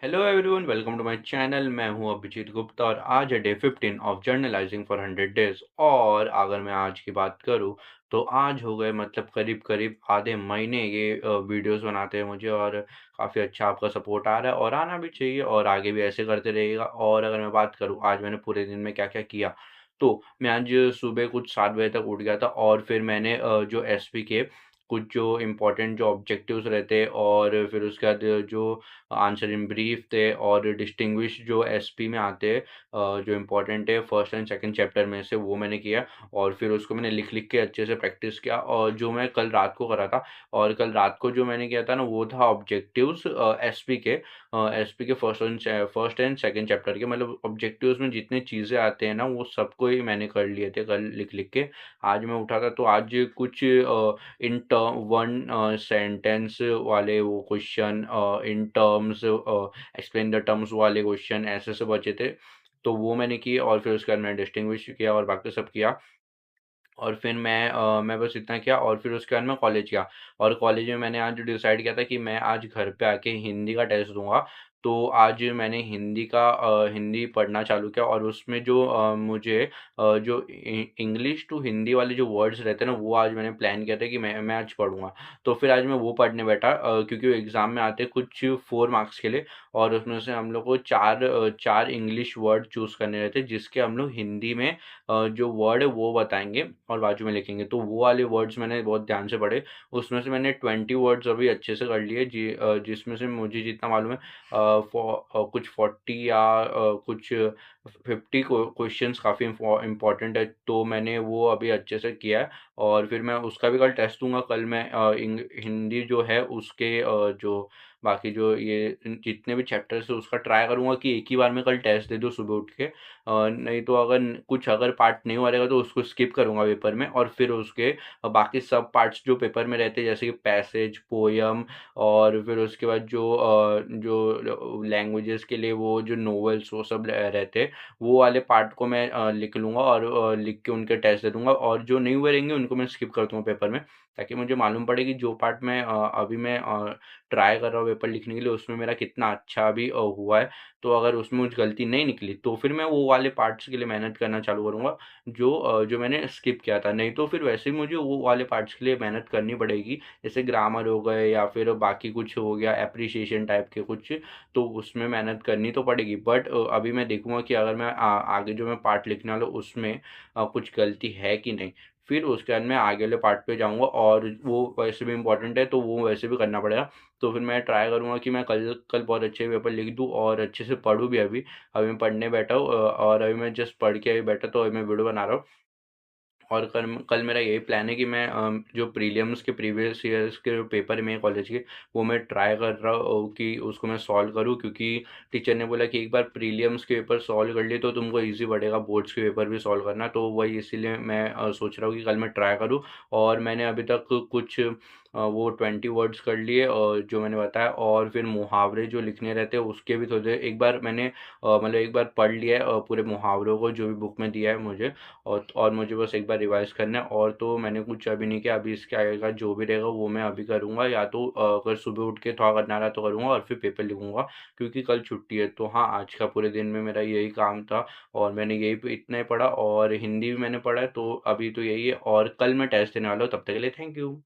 Hello everyone, welcome to my channel. मैं हूं अभिजीत गुप्ता और आज है day 15 of journalising for 100 days. और अगर मैं आज की बात करूं तो आज हो गए मतलब करीब करीब आधे महीने ये वीडियोस बनाते हैं मुझे। और काफ़ी अच्छा आपका सपोर्ट आ रहा है और आना भी चाहिए और आगे भी ऐसे करते रहेगा। और अगर मैं बात करूं आज मैंने पूरे दिन में क्या क्या किया, तो मैं आज सुबह कुछ 7 बजे तक उठ गया था और फिर मैंने जो एसपी के कुछ जो इम्पोर्टेंट जो ऑब्जेक्टिव्स रहते और फिर उसके बाद जो आंसर इन ब्रीफ थे और डिस्टिंग्विश जो एसपी में आते हैं, जो इम्पोर्टेंट है फर्स्ट एंड सेकंड चैप्टर में से, वो मैंने किया। और फिर उसको मैंने लिख लिख के अच्छे से प्रैक्टिस किया और जो मैं कल रात को करा था। और कल रात को जो मैंने किया था ना, वो था ऑब्जेक्टिव्स एसपी के फर्स्ट एंड सेकंड चैप्टर के, मतलब ऑब्जेक्टिव्स में जितने चीज़ें आते हैं ना, वो सबको ही मैंने कर लिए थे कल लिख लिख के। आज मैं उठा था तो आज कुछ इन टर्म वन सेंटेंस वाले वो question, in terms explain the terms वाले क्वेश्चन ऐसे से बचे थे, तो वो मैंने किए। और फिर उसके बाद मैंने डिस्टिंग्विश किया और बाकी सब किया। और फिर मैं बस इतना किया और फिर उसके बाद मैं कॉलेज गया। और कॉलेज में मैंने आज डिसाइड किया था कि मैं आज घर पे आके हिंदी का टेस्ट दूँगा। तो आज मैंने हिंदी पढ़ना चालू किया और उसमें जो मुझे जो इंग्लिश टू हिंदी वाले जो वर्ड्स रहते हैं ना, वो आज मैंने प्लान किया था कि मैं आज पढ़ूँगा। तो फिर आज मैं वो पढ़ने बैठा, क्योंकि वो एग्ज़ाम में आते हैं कुछ 4 मार्क्स के लिए। और उसमें से हम लोग को 4 इंग्लिश वर्ड चूज़ करने रहते हैं, जिसके हम लोग हिंदी में जो वर्ड है वो बताएँगे और बाजू में लिखेंगे। तो वो वाले वर्ड्स मैंने बहुत ध्यान से पढ़े। उसमें से मैंने 20 वर्ड्स अभी अच्छे से कर लिए, जिसमें से मुझे जितना मालूम है कुछ 40 या कुछ 50 क्वेश्चंस काफ़ी इम्पोर्टेंट है, तो मैंने वो अभी अच्छे से किया है। और फिर मैं उसका भी कल टेस्ट दूँगा। कल मैं हिंदी जो है उसके जो बाकी जो ये जितने भी चैप्टर्स है उसका ट्राई करूँगा कि एक ही बार में कल टेस्ट दे दूँ सुबह उठ के। नहीं तो अगर पार्ट नहीं हो रहेगा तो उसको स्किप करूँगा पेपर में। और फिर उसके बाकी सब पार्ट्स जो पेपर में रहते हैं, जैसे कि पैसेज, पोयम, और फिर उसके बाद जो लैंग्वेजेस के लिए वो जो नॉवेल्स वो सब रहते हैं, वो वाले पार्ट को मैं लिख लूँगा और लिख के उनके टेस्ट दे दूँगा। और जो नहीं हुए रहेंगे उनको मैं स्किप कर दूँगा पेपर में, ताकि मुझे मालूम पड़े कि जो पार्ट मैं अभी मैं ट्राई कर रहा हूँ पेपर लिखने के लिए, उसमें मेरा कितना अच्छा अभी हुआ है। तो अगर उसमें कुछ गलती नहीं निकली तो फिर मैं वो वाले पार्ट्स के लिए मेहनत करना चालू करूँगा जो मैंने स्किप किया था। नहीं तो फिर वैसे ही मुझे वो वाले पार्ट्स के लिए मेहनत करनी पड़ेगी, जैसे ग्रामर हो गए या फिर बाकी कुछ हो गया एप्रिसिएशन टाइप के कुछ, तो उसमें मेहनत करनी तो पड़ेगी। बट अभी मैं देखूँगा कि अगर मैं आगे जो मैं पार्ट लिखने वाला हूँ उसमें कुछ गलती है कि नहीं। फिर उसके बाद मैं आगे वाले पार्ट पे जाऊँगा और वो वैसे भी इम्पोर्टेंट है तो वो वैसे भी करना पड़ेगा। तो फिर मैं ट्राई करूँगा कि मैं कल कल बहुत अच्छे पेपर लिख दूँ और अच्छे से पढूँ भी अभी। अभी मैं पढ़ने बैठा हूँ और अभी मैं जस्ट पढ़ के अभी बैठा, तो अभी मैं वीडियो बना रहा हूँ। और कल कल मेरा यही प्लान है कि मैं जो प्रीलिम्स के प्रीवियस ईयर्स के जो पेपर में है कॉलेज के, वो मैं ट्राई कर रहा हूँ कि उसको मैं सॉल्व करूँ, क्योंकि टीचर ने बोला कि एक बार प्रीलिम्स के पेपर सॉल्व कर लिए तो तुमको इजी पड़ेगा बोर्ड्स के पेपर भी सॉल्व करना। तो वही इसीलिए मैं सोच रहा हूँ कि कल मैं ट्राई करूँ। और मैंने अभी तक कुछ वो 20 वर्ड्स कर लिए और जो मैंने बताया, और फिर मुहावरे जो लिखने रहते हैं उसके भी थोड़े एक बार मैंने मतलब एक बार पढ़ लिया है पूरे मुहावरों को जो भी बुक में दिया है मुझे। और मुझे बस एक बार रिवाइज़ करना है। और तो मैंने कुछ अभी नहीं किया, अभी इसके आगे का जो भी रहेगा वो मैं अभी करूँगा, या तो अगर सुबह उठ के थोड़ा करना रहा तो करूँगा और फिर पेपर लिखूँगा, क्योंकि कल छुट्टी है। तो हाँ, आज का पूरे दिन में मेरा यही काम था और मैंने यही इतना ही पढ़ा और हिंदी भी मैंने पढ़ा है, तो अभी तो यही है और कल मैं टेस्ट देने वाला हूँ। तब तक के लिए थैंक यू।